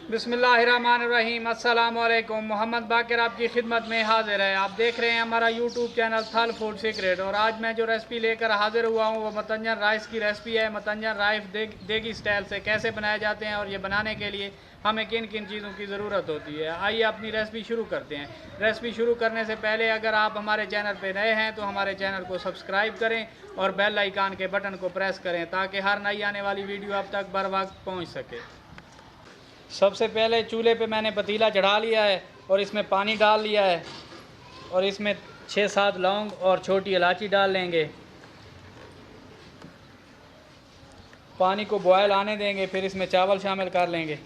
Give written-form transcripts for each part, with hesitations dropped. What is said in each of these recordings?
बिस्मिल्लाहिर्रहमानिर्रहीम। अस्सलाम वालेकुम। मोहम्मद बाकिर आपकी खिदमत में हाजिर है। आप देख रहे हैं हमारा यूट्यूब चैनल थल फूड सीक्रेट। और आज मैं जो रेसिपी लेकर हाजिर हुआ हूँ वो मतंजन राइस की रेसिपी है। मतंजन राइस देगी स्टाइल से कैसे बनाए जाते हैं और ये बनाने के लिए हमें किन किन चीज़ों की ज़रूरत होती है, आइए अपनी रेसिपी शुरू करते हैं। रेसिपी शुरू करने से पहले अगर आप हमारे चैनल पर नए हैं तो हमारे चैनल को सब्सक्राइब करें और बेल आइकान के बटन को प्रेस करें ताकि हर नई आने वाली वीडियो आप तक बर वक्त पहुँच सके। सबसे पहले चूल्हे पे मैंने पतीला चढ़ा लिया है और इसमें पानी डाल लिया है और इसमें 6-7 लौंग और छोटी इलायची डाल लेंगे। पानी को बॉयल आने देंगे, फिर इसमें चावल शामिल कर लेंगे।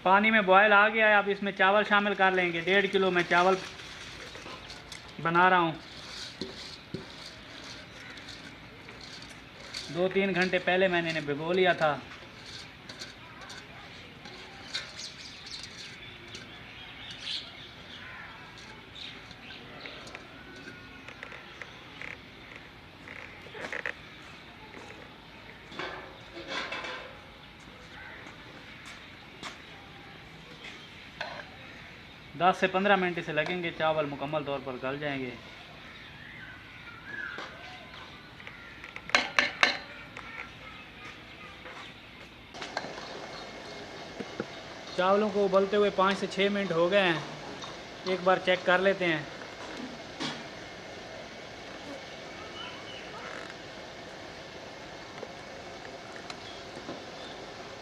पानी में बॉयल आ गया है, अब इसमें चावल शामिल कर लेंगे। 1.5 किलो मैं चावल बना रहा हूँ। 2-3 घंटे पहले मैंने इन्हें भिगो लिया था। दस से 15 मिनट से लगेंगे, चावल मुकम्मल तौर पर गल जाएंगे। चावलों को उबलते हुए 5 से 6 मिनट हो गए हैं। एक बार चेक कर लेते हैं।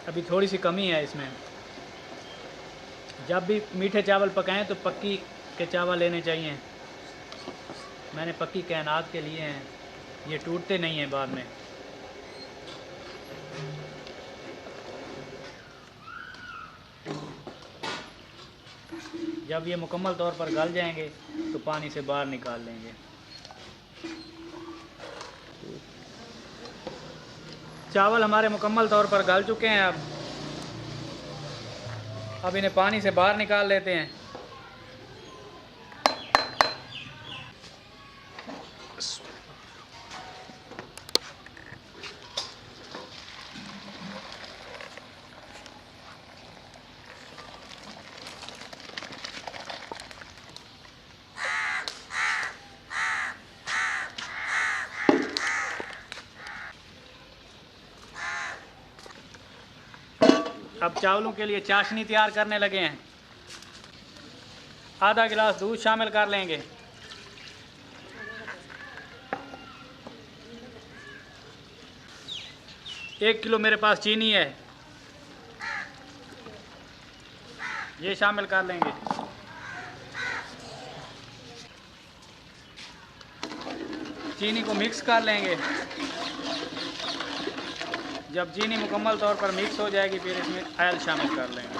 अभी थोड़ी सी कमी है इसमें। जब भी मीठे चावल पकाएं तो पक्की के चावल लेने चाहिए। मैंने पक्की कैनात के लिए हैं, ये टूटते नहीं हैं बाद में। जब ये मुकम्मल तौर पर गल जाएंगे तो पानी से बाहर निकाल लेंगे। चावल हमारे मुकम्मल तौर पर गल चुके हैं। अब इन्हें पानी से बाहर निकाल लेते हैं। अब चावलों के लिए चाशनी तैयार करने लगे हैं। आधा गिलास दूध शामिल कर लेंगे। एक किलो मेरे पास चीनी है, ये शामिल कर लेंगे। चीनी को मिक्स कर लेंगे। जब चीनी मुकम्मल तौर पर मिक्स हो जाएगी फिर इसमें ऑयल शामिल कर लेंगे।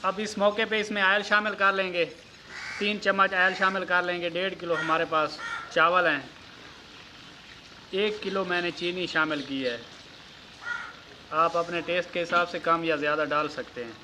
अब इस मौके पे इसमें ऑयल शामिल कर लेंगे। 3 चम्मच ऑयल शामिल कर लेंगे। 1.5 किलो हमारे पास चावल हैं। 1 किलो मैंने चीनी शामिल की है। आप अपने टेस्ट के हिसाब से कम या ज़्यादा डाल सकते हैं।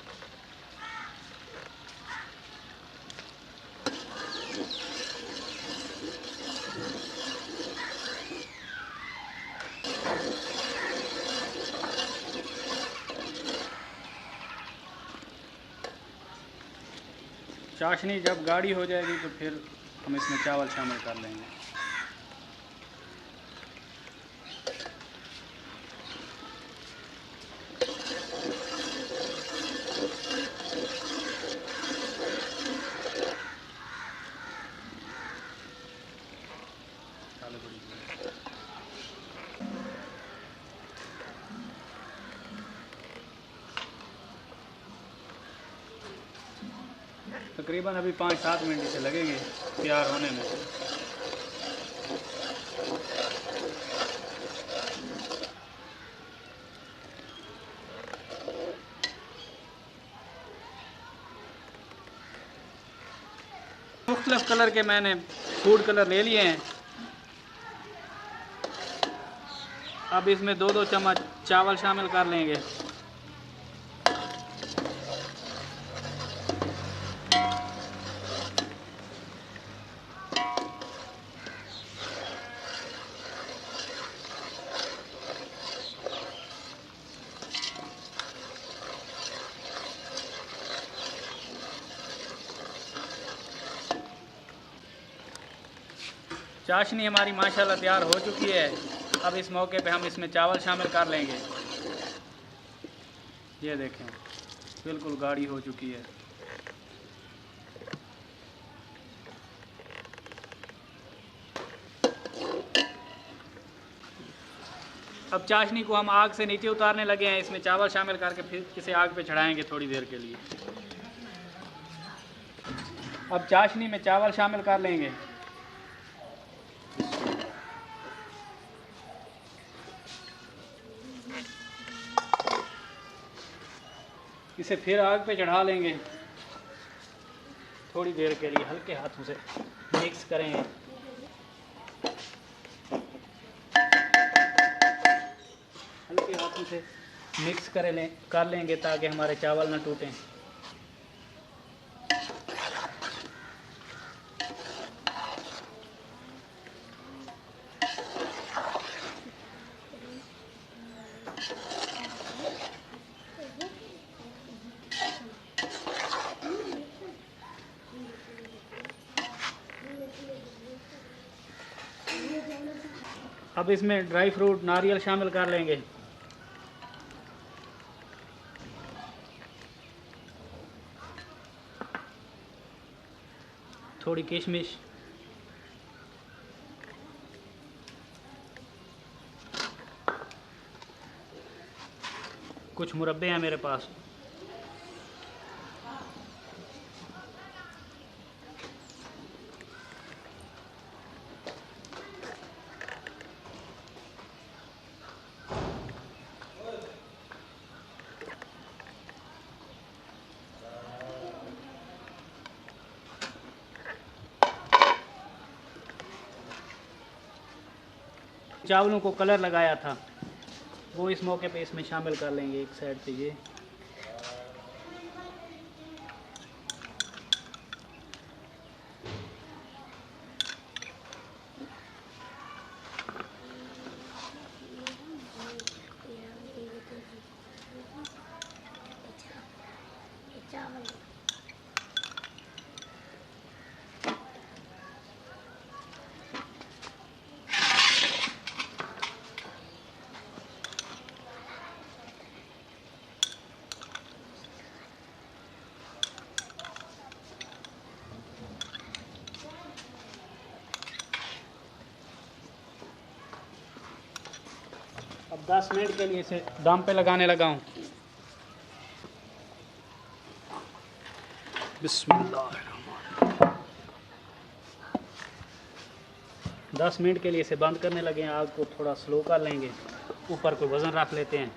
चाशनी जब गाढ़ी हो जाएगी तो फिर हम इसमें चावल शामिल कर लेंगे। तकरीबन अभी 5-7 मिनट से लगेंगे तैयार होने में। मुख्तलिफ कलर के मैंने फूड कलर ले लिए हैं। अब इसमें 2-2 चम्मच चावल शामिल कर लेंगे। चाशनी हमारी माशाल्लाह तैयार हो चुकी है। अब इस मौके पे हम इसमें चावल शामिल कर लेंगे। ये देखें बिल्कुल गाढ़ी हो चुकी है। अब चाशनी को हम आग से नीचे उतारने लगे हैं। इसमें चावल शामिल करके फिर इसे आग पे चढ़ाएंगे थोड़ी देर के लिए। अब चाशनी में चावल शामिल कर लेंगे। इसे फिर आग पे चढ़ा लेंगे। थोड़ी देर के लिए हल्के हाथों से मिक्स करेंगे। हल्के हाथों से मिक्स कर लेंगे ताकि हमारे चावल ना टूटें। अब इसमें ड्राई फ्रूट नारियल शामिल कर लेंगे। थोड़ी किशमिश, कुछ मुरब्बे हैं मेरे पास। चावलों को कलर लगाया था वो इस मौके पे इसमें शामिल कर लेंगे एक साइड पे। ये अब 10 मिनट के लिए इसे दम पे लगाने लगा हूँ। बिस्मिल्लाह। 10 मिनट के लिए इसे बंद करने लगे हैं। आग को थोड़ा स्लो कर लेंगे। ऊपर कोई वज़न रख लेते हैं।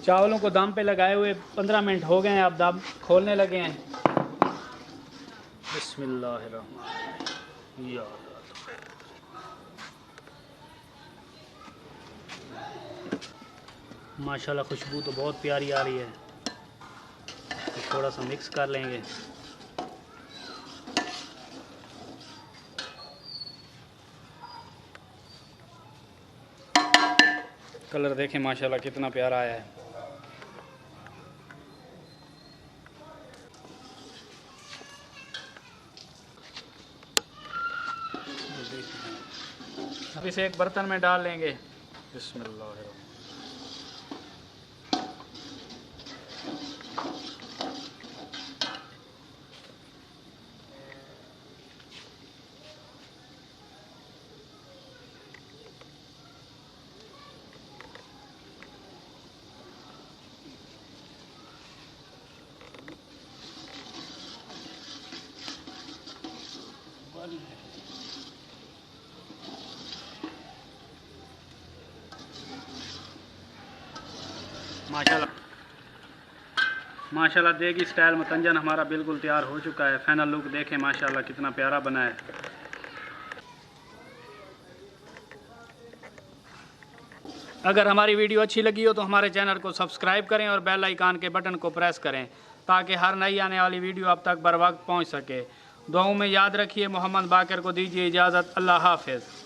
चावलों को दम पे लगाए हुए 15 मिनट हो गए हैं। अब दम खोलने लगे हैं। बिस्मिल्लाहिर्रहमानिर्रहीम। या माशाल्लाह खुशबू तो बहुत प्यारी आ रही है। थोड़ा सा मिक्स कर लेंगे। कलर देखें माशाल्लाह कितना प्यारा आया है। अब इसे एक बर्तन में डाल लेंगे। बिस्मिल्लाह। माशाल्लाह देगी स्टाइल मतंजन हमारा बिल्कुल तैयार हो चुका है। फाइनल लुक देखें माशाल्लाह कितना प्यारा बना है। अगर हमारी वीडियो अच्छी लगी हो तो हमारे चैनल को सब्सक्राइब करें और बेल आइकन के बटन को प्रेस करें ताकि हर नई आने वाली वीडियो आप तक बर वक्त पहुँच सके। दुआओं में याद रखिए। मोहम्मद बाकर को दीजिए इजाज़त। अल्लाह हाफ़िज़।